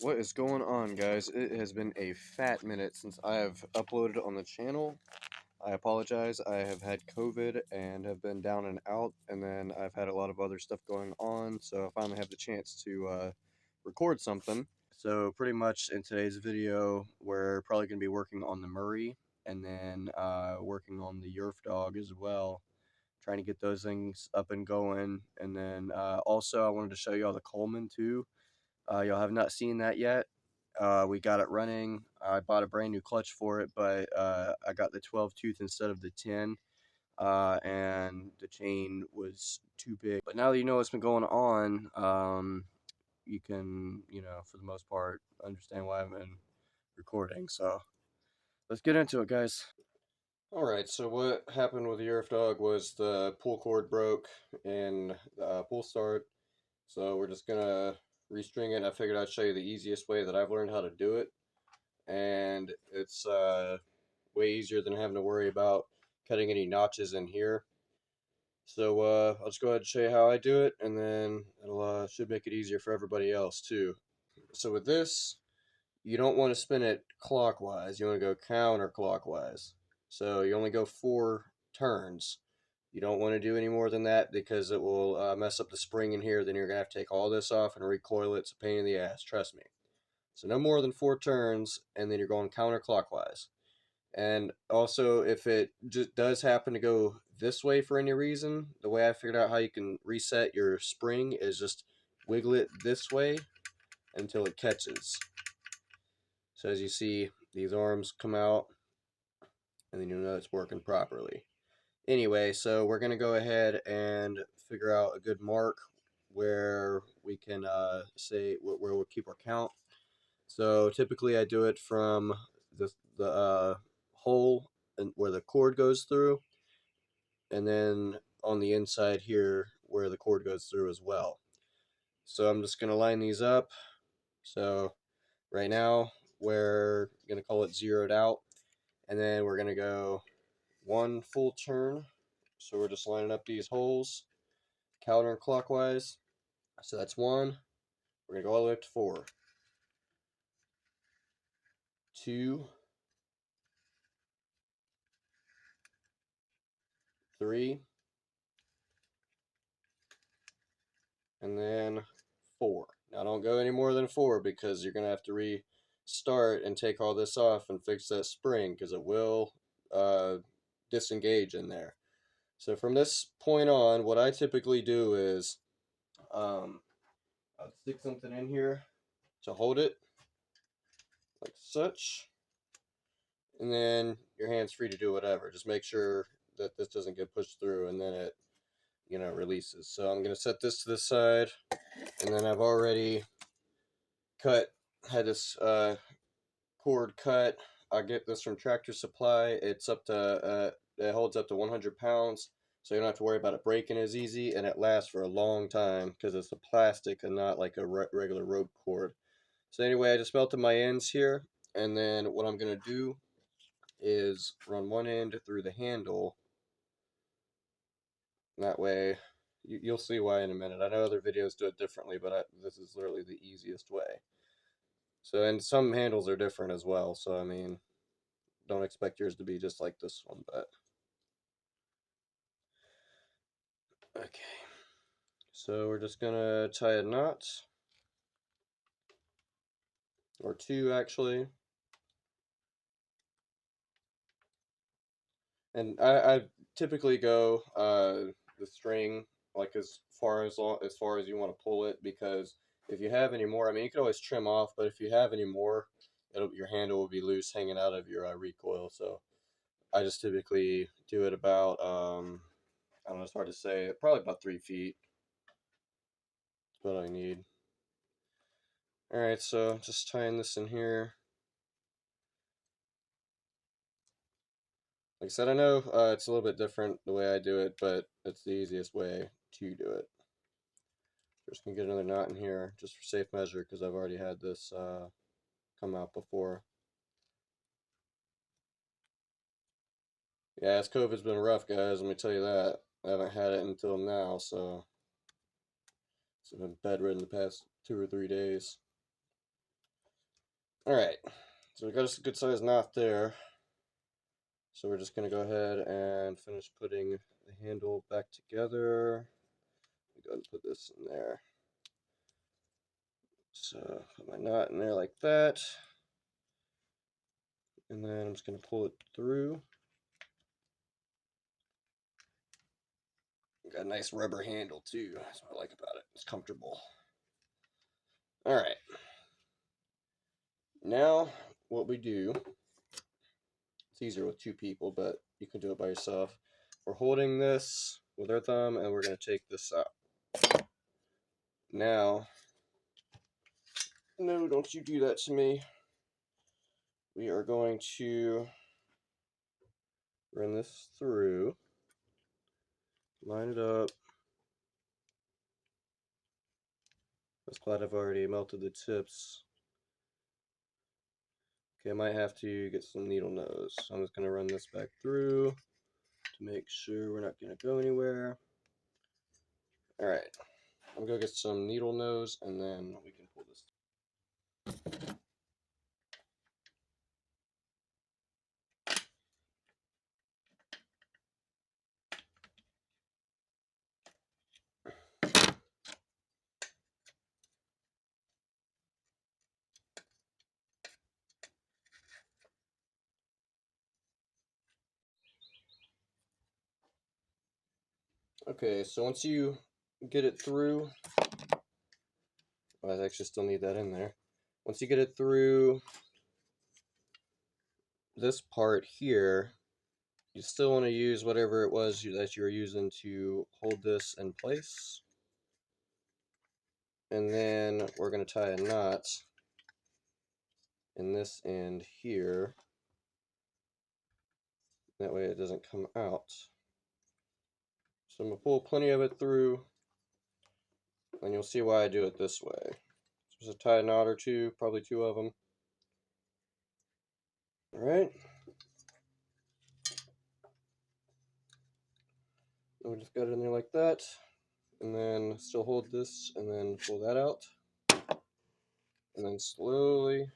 What is going on, guys? It has been a fat minute since I have uploaded on the channel. I apologize. I have had COVID and have been down and out, and then I've had a lot of other stuff going on, so I finally have the chance to record something. So pretty much in today's video, we're probably going to be working on the Murray, and then working on the Yerf dog as well, trying to get those things up and going. And then also I wanted to show you all the Coleman too. Y'all have not seen that yet. We got it running. I bought a brand new clutch for it, but I got the 12 tooth instead of the 10, and the chain was too big. But now that you know what's been going on, you can, for the most part, understand why I've been recording. So let's get into it, guys. Alright, so what happened with the Earth Dog was the pull cord broke in pull start. So we're just gonna restring it. I figured I'd show you the easiest way that I've learned how to do it, and it's way easier than having to worry about cutting any notches in here. So I'll just go ahead and show you how I do it, and then it'll should make it easier for everybody else too. So with this, you don't want to spin it clockwise, you want to go counterclockwise. So you only go 4 turns. You don't want to do any more than that because it will mess up the spring in here. Then you're going to have to take all this off and recoil it. It's a pain in the ass, trust me. So no more than 4 turns, and then you're going counterclockwise. And also, if it just does happen to go this way for any reason, the way I figured out how you can reset your spring is just wiggle it this way until it catches. So as you see, these arms come out, and then you'll know it's working properly. Anyway, so we're going to go ahead and figure out a good mark where we can say where we'll keep our count. So typically I do it from the hole and where the cord goes through, and then on the inside here where the cord goes through as well. So I'm just going to line these up. So right now we're going to call it zeroed out, and then we're going to go 1 full turn. So we're just lining up these holes counterclockwise. So that's 1. We're going to go all the way up to 4. 2, 3, and then 4. Now don't go any more than 4 because you're going to have to restart and take all this off and fix that spring because it will disengage in there. So from this point on, what I typically do is I'll stick something in here to hold it like such, and then your hand's free to do whatever. Just make sure that this doesn't get pushed through, and then it releases. So I'm going to set this to the side, and then I've already had this cord cut. I get this from Tractor Supply. It's up to it holds up to 100 pounds, so you don't have to worry about it breaking as easy, and it lasts for a long time because it's a plastic and not like a regular rope cord. So anyway, I just melted my ends here, and then what I'm going to do is run one end through the handle. That way, you'll see why in a minute. I know other videos do it differently, but this is literally the easiest way. So, and some handles are different as well, so I mean, don't expect yours to be just like this one, but... Okay. So we're just gonna tie a knot. Or 2, actually. And I typically go the string like as far as you want to pull it, because if you have any more, I mean, you can always trim off, but if you have any more, your handle will be loose hanging out of your recoil. So I just typically do it about I don't know, it's hard to say, probably about 3 feet. That's what I need. Alright, so just tying this in here. Like I said, I know it's a little bit different the way I do it, but it's the easiest way to do it. Just gonna get another knot in here just for safe measure because I've already had this come out before. Yeah, this COVID's been rough, guys, let me tell you that. I haven't had it until now, so I've been bedridden the past 2 or 3 days. Alright, so we got us a good sized knot there. So we're just going to go ahead and finish putting the handle back together. Go ahead and put this in there. So put my knot in there like that. And then I'm just going to pull it through. Got a nice rubber handle too. That's what I like about it. It's comfortable. Alright. Now what we do, it's easier with two people, but you can do it by yourself. We're holding this with our thumb and we're going to take this out. Now, no, don't you do that to me. We are going to run this through, line it up. I was glad I've already melted the tips. Okay, I might have to get some needle nose. So I'm just going to run this back through to make sure we're not going to go anywhere. Alright, I'm going to get some needle nose and then we can pull this. Okay, so once you get it through, I actually still need that in there. Once you get it through this part here, you still want to use whatever it was that you were using to hold this in place. And then we're going to tie a knot in this end here. That way it doesn't come out. So I'm going to pull plenty of it through, and you'll see why I do it this way. So just tie a knot or two, probably two of them. Alright. We just got it in there like that. And then still hold this, and then pull that out. And then slowly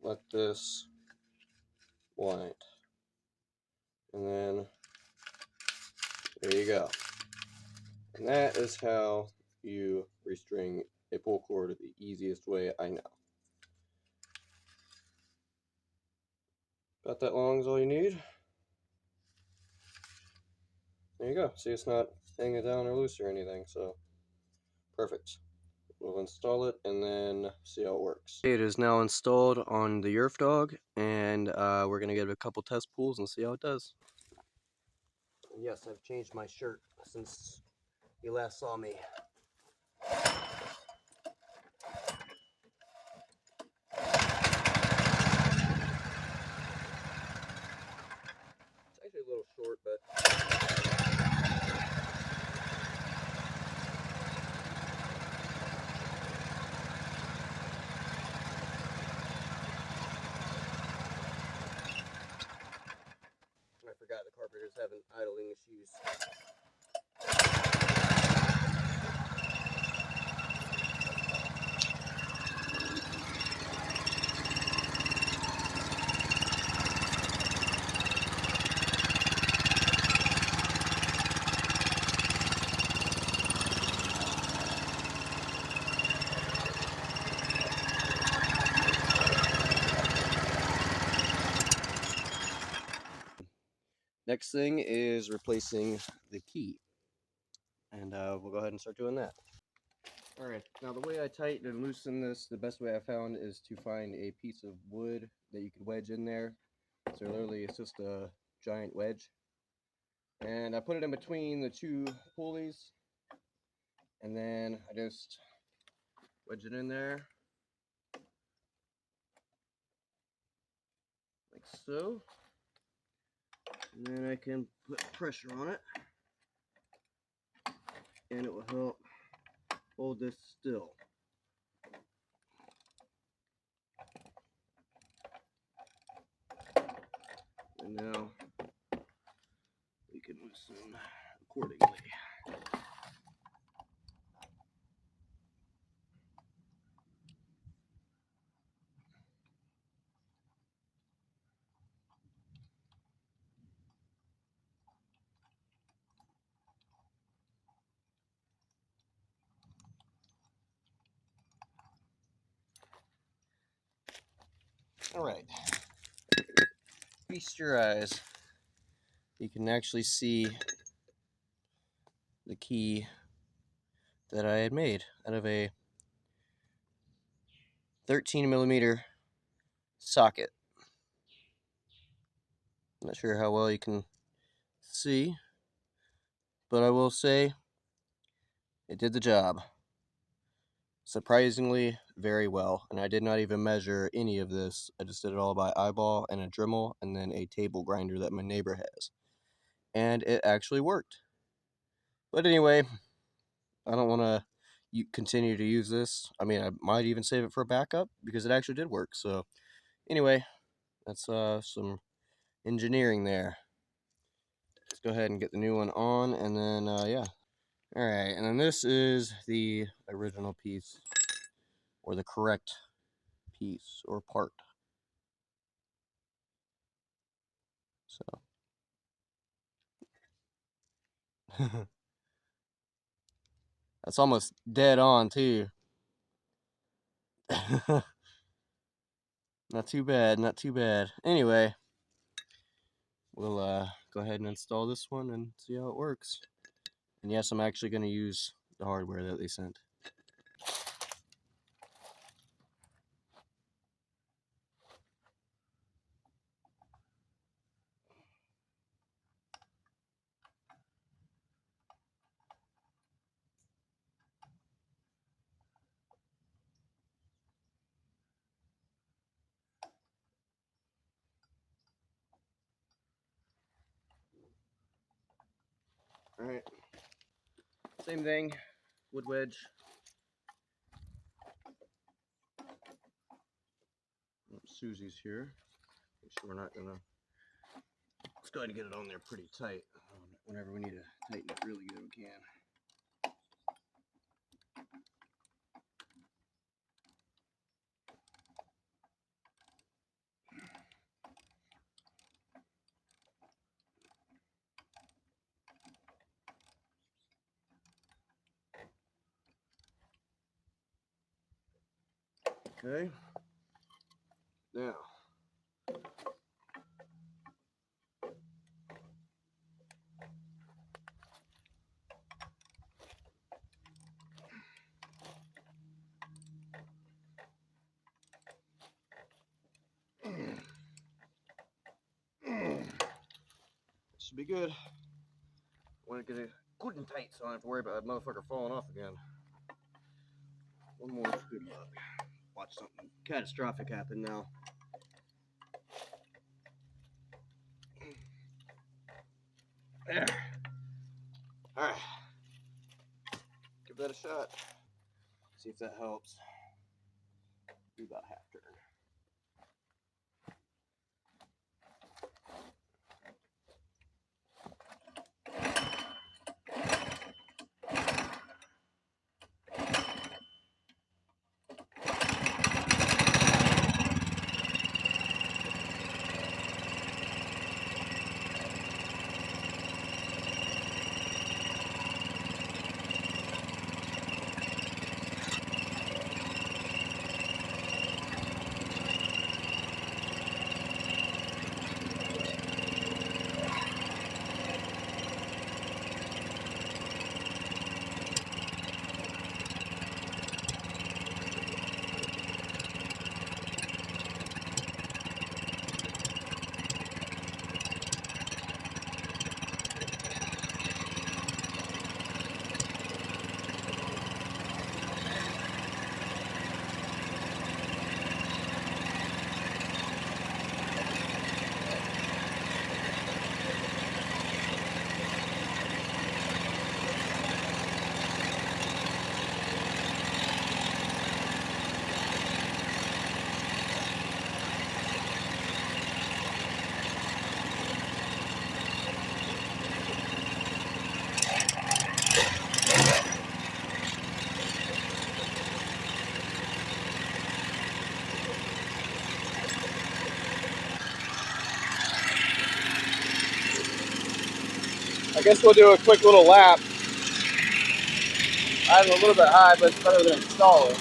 let this wind. And then there you go. And that is how you restring a pull cord the easiest way I know. About that long is all you need. There you go. See, it's not hanging down or loose or anything, so perfect. We'll install it and then see how it works. It is now installed on the Yerf Dog, and we're going to give it a couple test pulls and see how it does. Yes, I've changed my shirt since you last saw me. It's actually a little short, but I forgot the carpenters have an idling issues. Next thing is replacing the key, and we'll go ahead and start doing that. Alright, now the way I tighten and loosen this, the best way I found is to find a piece of wood that you could wedge in there. So literally it's just a giant wedge. And I put it in between the two pulleys, and then I just wedge it in there, like so. And then I can put pressure on it, and it will help hold this still. And now we can loosen accordingly. All right. Feast your eyes. You can actually see the key that I had made out of a 13mm socket. Not sure how well you can see, but I will say it did the job. Surprisingly very well, and I did not even measure any of this. I just did it all by eyeball and a Dremel and then a table grinder that my neighbor has. And it actually worked. But anyway, I don't want to continue to use this. I mean, I might even save it for a backup because it actually did work. So anyway, that's some engineering there. Let's go ahead and get the new one on, and then yeah. All right, and then this is the original piece, or the correct piece or part. So that's almost dead on too. Not too bad, not too bad. Anyway, we'll go ahead and install this one and see how it works. And yes, I'm actually going to use the hardware that they sent. Alright, same thing, wood wedge. Susie's here. Make sure we're not gonna. Let's go ahead and get it on there pretty tight. Whenever we need to tighten it really good, we can. Okay. Now. Should be good. Want to get it good and tight so I don't have to worry about that motherfucker falling off again. One more for good luck. Watch something catastrophic happen now. There. Alright. Give that a shot. See if that helps. Do about half turn. I guess we'll do a quick little lap. I have a little bit high, but it's better than installing.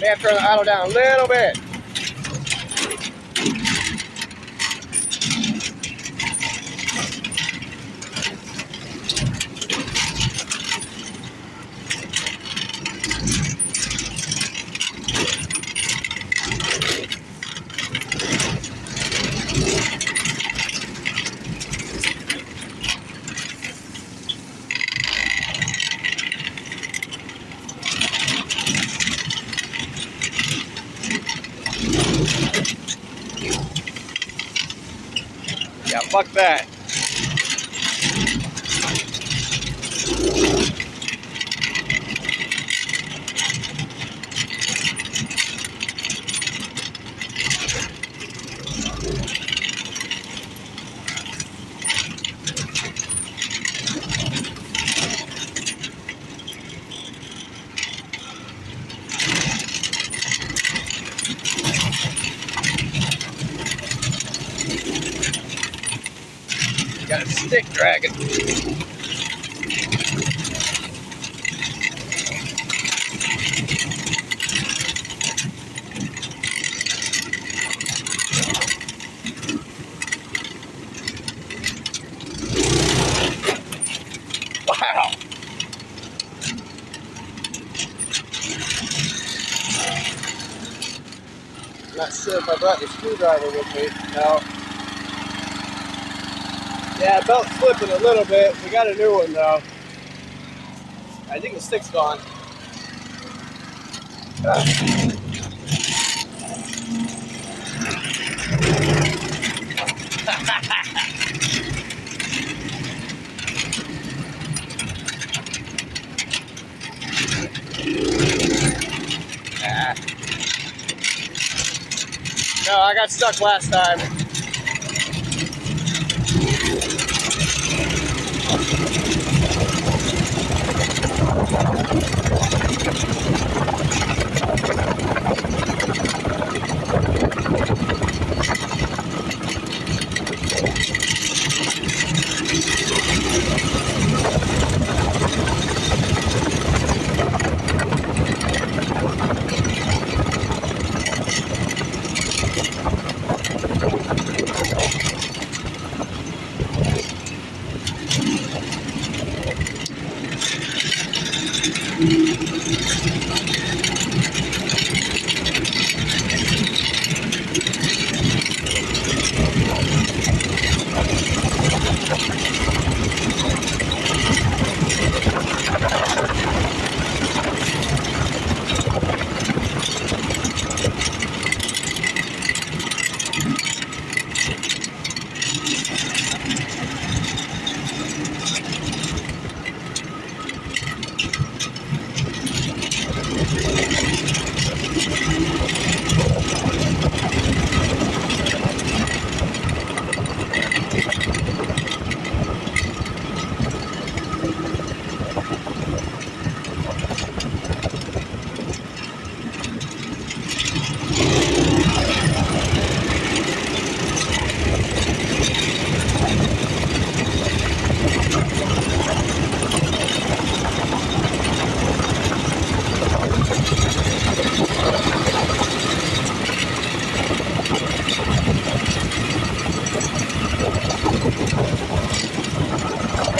May have to turn the idle down a little bit. Yeah, fuck that. Got a stick dragging. Wow. I'm not sure if I brought the screwdriver with me. No. Yeah, belt's slipping a little bit. We got a new one though. I think the stick's gone. No, I got stuck last time.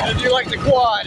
How do you like the quad?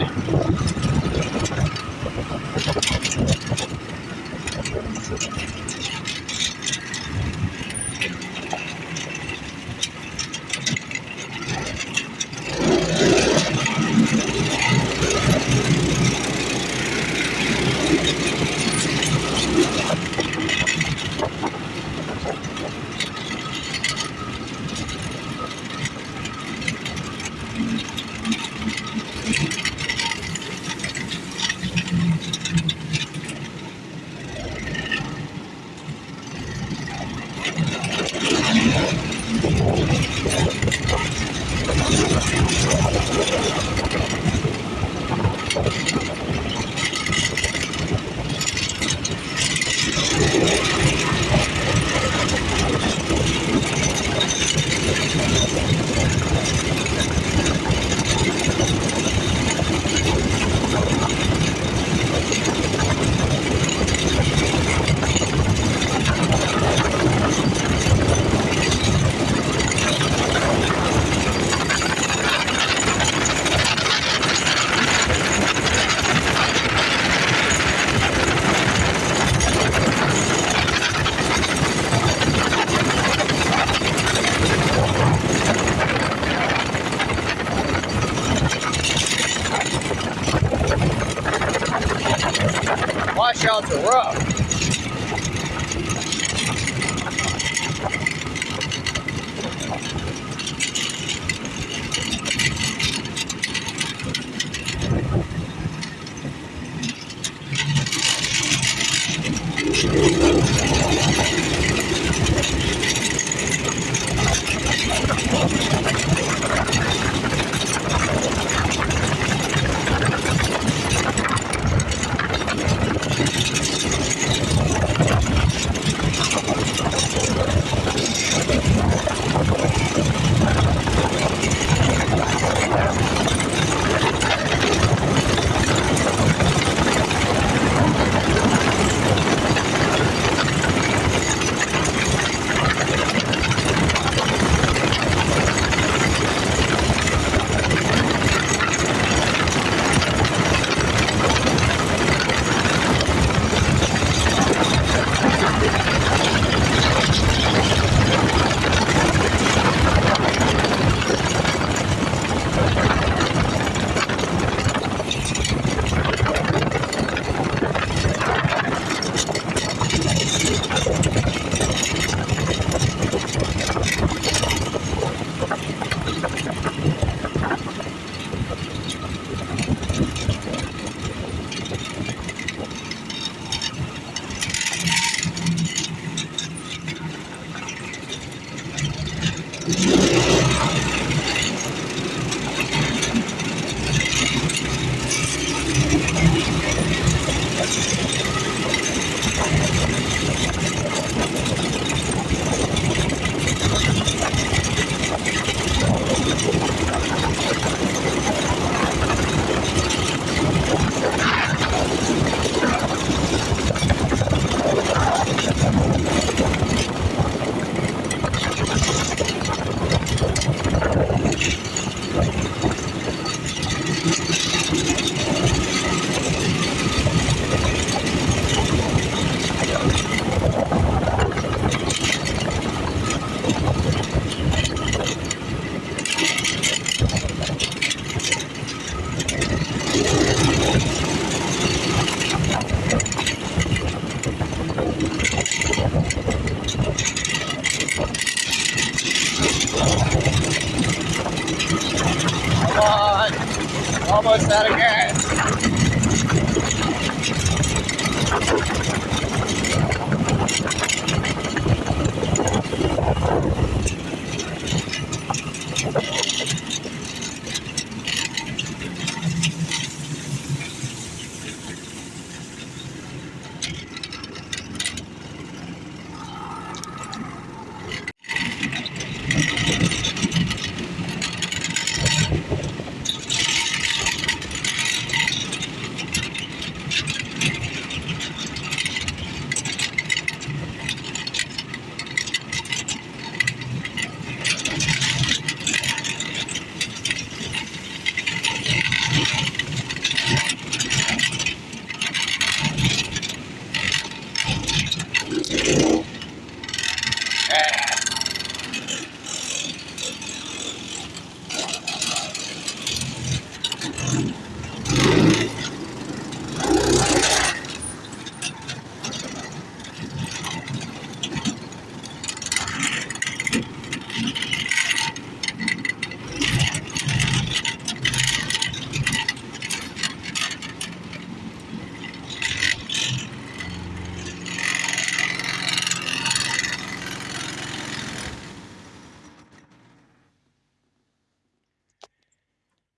washouts are rough. Come on, almost out of gas.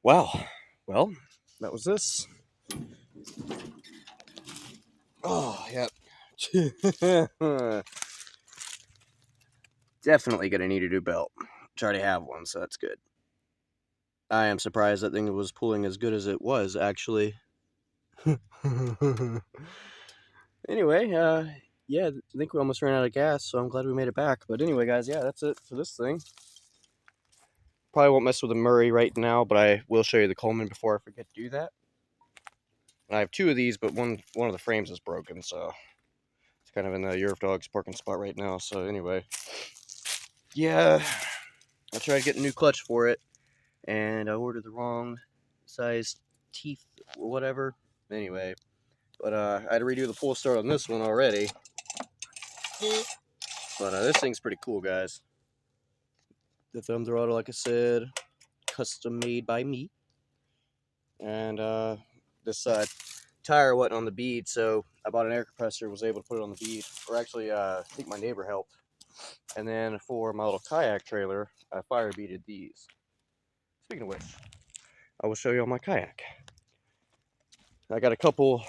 Wow. Well, that was this. Oh, yep. Definitely gonna need a new belt. I already have one, so that's good. I am surprised that thing was pulling as good as it was, actually. Anyway, yeah, I think we almost ran out of gas, so I'm glad we made it back. But anyway, guys, yeah, that's it for this thing. Probably won't mess with the Murray right now, but I will show you the Coleman before I forget to do that. I have two of these, but one of the frames is broken, so it's kind of in the Europe Dogs parking spot right now. So anyway, yeah, I tried to get a new clutch for it, and I ordered the wrong size teeth or whatever. Anyway, But I had to redo the pull start on this one already. But this thing's pretty cool, guys. The thumb throttle, like I said, custom made by me. And this tire wasn't on the bead, so I bought an air compressor, was able to put it on the bead. Or actually, I think my neighbor helped. And then for my little kayak trailer, I fire beaded these. Speaking of which, I will show you all my kayak. I got a couple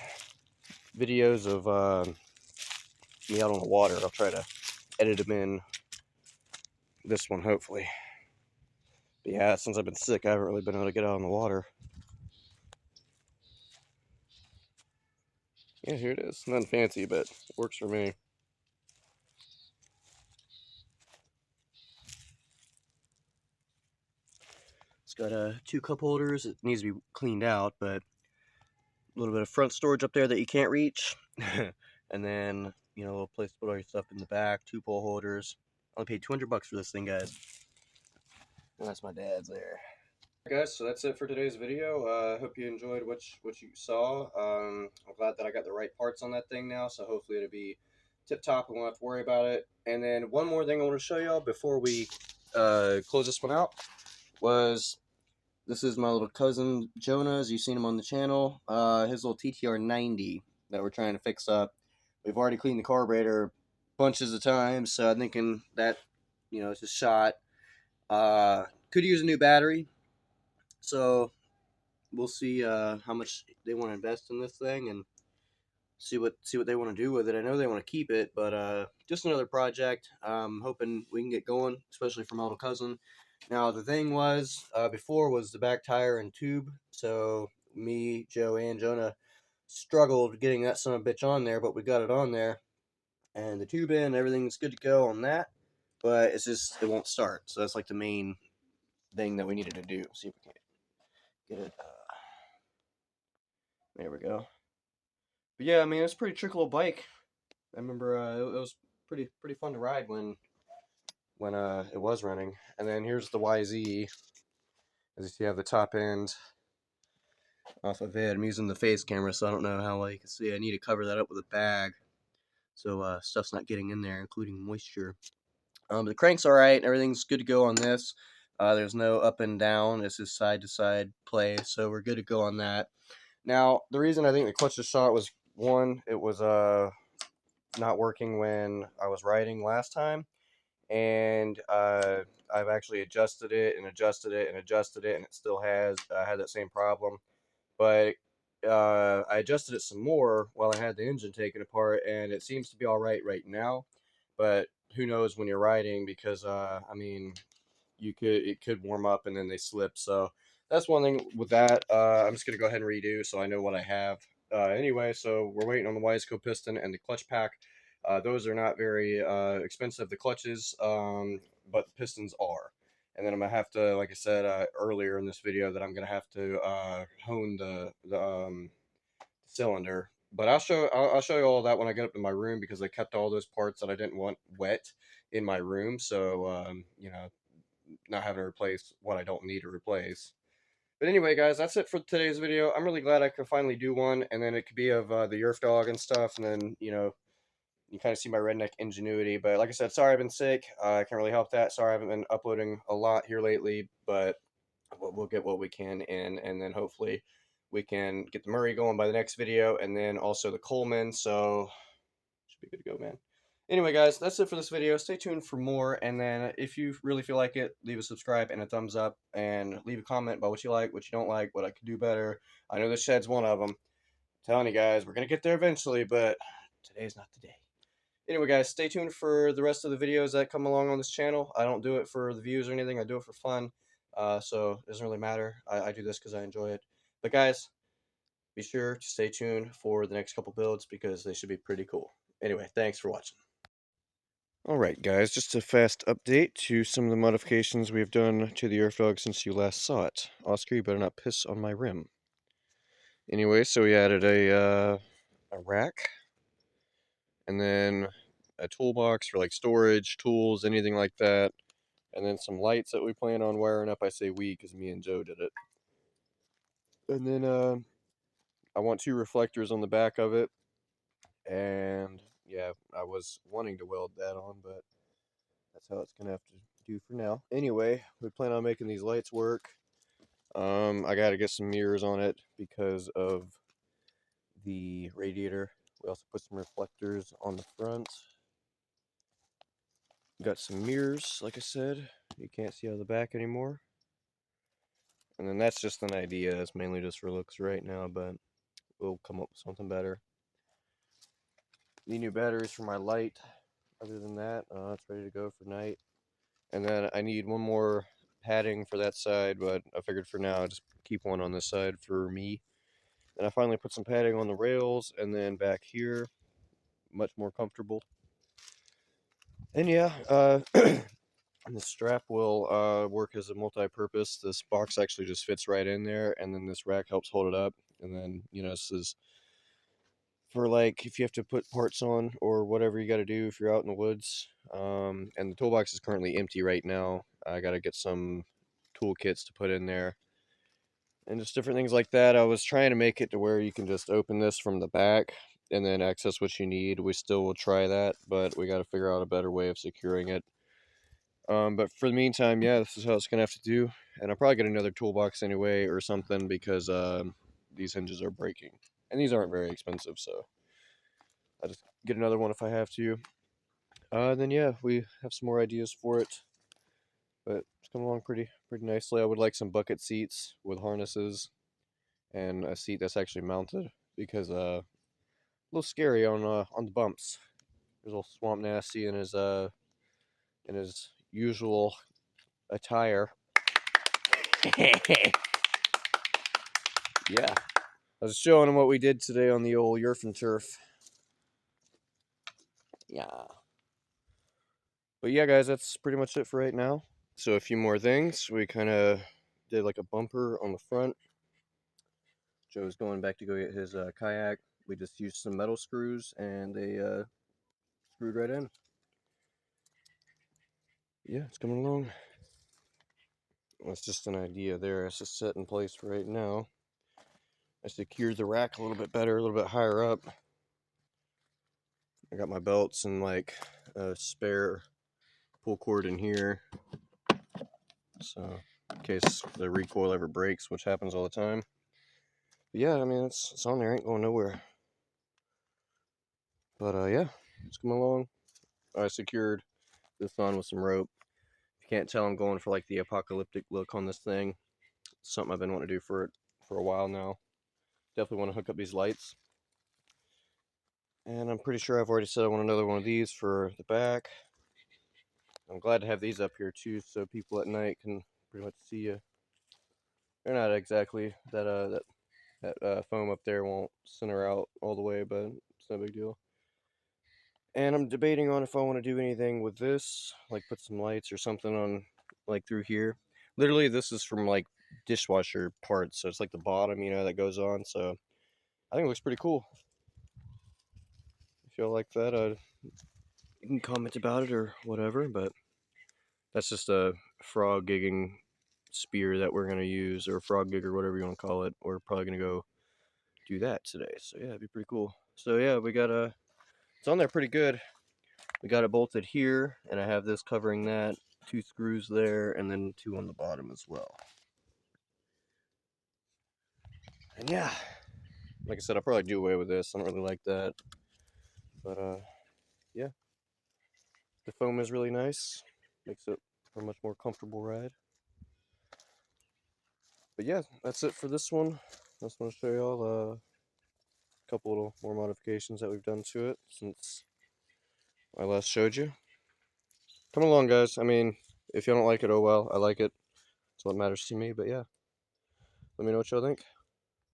videos of me out on the water. I'll try to edit them in this one, hopefully. But yeah, since I've been sick, I haven't really been able to get out on the water. Yeah, here it is. Nothing fancy, but it works for me. It's got 2 cup holders. It needs to be cleaned out, but a little bit of front storage up there that you can't reach. And then, you know, a little place to put all your stuff in the back. 2 pole holders. I only paid $200 for this thing, guys. And that's my dad's there. Guys, so that's it for today's video. I hope you enjoyed what you saw. I'm glad that I got the right parts on that thing now, so hopefully it'll be tip top. We won't have to worry about it. And then one more thing I want to show y'all before we close this one out was this is my little cousin Jonah, as you've seen him on the channel. His little TTR 90 that we're trying to fix up. We've already cleaned the carburetor bunches of times, so I'm thinking that, you know, it's a shot. Could use a new battery. So we'll see how much they want to invest in this thing and see what they want to do with it. I know they want to keep it, but just another project. Hoping we can get going, especially for my little cousin. Now the thing was before was the back tire and tube. So me, Joe, and Jonah struggled getting that son of a bitch on there, but we got it on there, and the tube in, everything's good to go on that. But it's just it won't start. So that's like the main thing that we needed to do. See if we can get it. There we go. But yeah, I mean, it's a pretty tricky little bike. I remember it was pretty fun to ride when it was running. And then here's the YZ. As you see, I have the top end off of it. I'm using the face camera, so I don't know how well you can see. I need to cover that up with a bag so stuff's not getting in there, including moisture. The crank's all right. Everything's good to go on this. There's no up and down. It's just side to side play, so we're good to go on that. Now, the reason I think the clutch is shot was one, it was not working when I was riding last time, and I've actually adjusted it and adjusted it and adjusted it, and it still has had that same problem. But I adjusted it some more while I had the engine taken apart, and it seems to be all right now. But who knows when you're riding, because I mean, it could warm up and then they slip. So that's one thing with that. I'm just gonna go ahead and redo so I know what I have. Anyway, so we're waiting on the Wiseco piston and the clutch pack. Those are not very expensive, the clutches, but the pistons are. And then I'm gonna have to, like I said earlier in this video, that I'm gonna have to hone the cylinder. But I'll show you all that when I get up in my room, because I kept all those parts that I didn't want wet in my room. So you know, not having to replace what I don't need to replace. But anyway, guys, that's it for today's video. I'm really glad I could finally do one, and then it could be of the Yerf dog and stuff, and then, you know, you kind of see my redneck ingenuity. But like I said, sorry I've been sick. I can't really help that. Sorry I haven't been uploading a lot here lately, but we'll get what we can in, and then hopefully we can get the Murray going by the next video, and then also the Coleman. So should be good to go, man. Anyway, guys, that's it for this video. Stay tuned for more, and then if you really feel like it, leave a subscribe and a thumbs up, and leave a comment about what you like, what you don't like, what I could do better. I know this shed's one of them. I'm telling you guys, we're going to get there eventually, but today's not the day. Anyway, guys, stay tuned for the rest of the videos that come along on this channel. I don't do it for the views or anything. I do it for fun, so it doesn't really matter. I do this because I enjoy it. But, guys, be sure to stay tuned for the next couple builds, because they should be pretty cool. Anyway, thanks for watching. Alright guys, just a fast update to some of the modifications we have done to the Earth Dog since you last saw it. Oscar, you better not piss on my rim. Anyway, so we added a rack, and then a toolbox for like storage, tools, anything like that, and then some lights that we plan on wiring up. I say we because me and Joe did it. And then I want 2 reflectors on the back of it, and yeah, I was wanting to weld that on, but that's how it's gonna have to do for now. Anyway, we plan on making these lights work. I gotta get some mirrors on it because of the radiator. We also put some reflectors on the front. Got some mirrors, like I said. You can't see out of the back anymore. And then that's just an idea. It's mainly just for looks right now, but we'll come up with something better. Need new batteries for my light. Other than that, it's ready to go for night. And then I need one more padding for that side, but I figured for now, just keep one on this side for me. And I finally put some padding on the rails, and then back here, much more comfortable. And yeah, the strap will work as a multi-purpose. This box actually just fits right in there, and then this rack helps hold it up. And then, you know, this is for like if you have to put parts on or whatever you got to do if you're out in the woods. And the toolbox is currently empty right now. I got to get some toolkits to put in there and just different things like that. I was trying to make it to where you can just open this from the back and then access what you need. We still will try that, but we got to figure out a better way of securing it. But for the meantime, yeah, this is how it's gonna have to do. And I'll probably get another toolbox anyway or something because these hinges are breaking. And these aren't very expensive, so I'll just get another one if I have to. Then yeah, we have some more ideas for it. But it's coming along pretty nicely. I would like some bucket seats with harnesses and a seat that's actually mounted because a little scary on the bumps. There's a little swamp nasty in his usual attire. Yeah. I was showing him what we did today on the old Yerf and Turf. Yeah. But yeah, guys, that's pretty much it for right now. So a few more things. We kind of did like a bumper on the front. Joe's going back to go get his kayak. We just used some metal screws and they screwed right in. Yeah, it's coming along. That's just an idea there. It's just set in place for right now. I secured the rack a little bit better, a little bit higher up. I got my belts and like a spare pull cord in here. So in case the recoil ever breaks, which happens all the time. But yeah, I mean, it's on there, ain't going nowhere. But yeah, it's coming along. I secured this on with some rope. If you can't tell, I'm going for like the apocalyptic look on this thing. It's something I've been wanting to do for a while now. Definitely want to hook up these lights. And I'm pretty sure I've already said I want another one of these for the back. I'm glad to have these up here too, so people at night can pretty much see you. They're not exactly that foam up there won't center out all the way, but it's no big deal. And I'm debating on if I want to do anything with this, like put some lights or something on, like through here. Literally, this is from like dishwasher parts, so it's like the bottom, you know, that goes on. So I think it looks pretty cool. If you all like that, you can comment about it or whatever. But that's just a frog gigging spear that we're gonna use, or frog gig or whatever you want to call it. We're probably gonna go do that today. So yeah, it'd be pretty cool. So yeah, we got it's on there pretty good. We got it bolted here, and I have this covering that, 2 screws there, and then 2 on the bottom as well. And yeah, like I said, I'll probably do away with this. I don't really like that. But yeah, the foam is really nice. Makes it a much more comfortable ride. But yeah, that's it for this one. I just want to show y'all a couple little more modifications that we've done to it since I last showed you. Come along, guys. I mean, if you don't like it, oh well. I like it. It's what matters to me. But yeah, let me know what y'all think.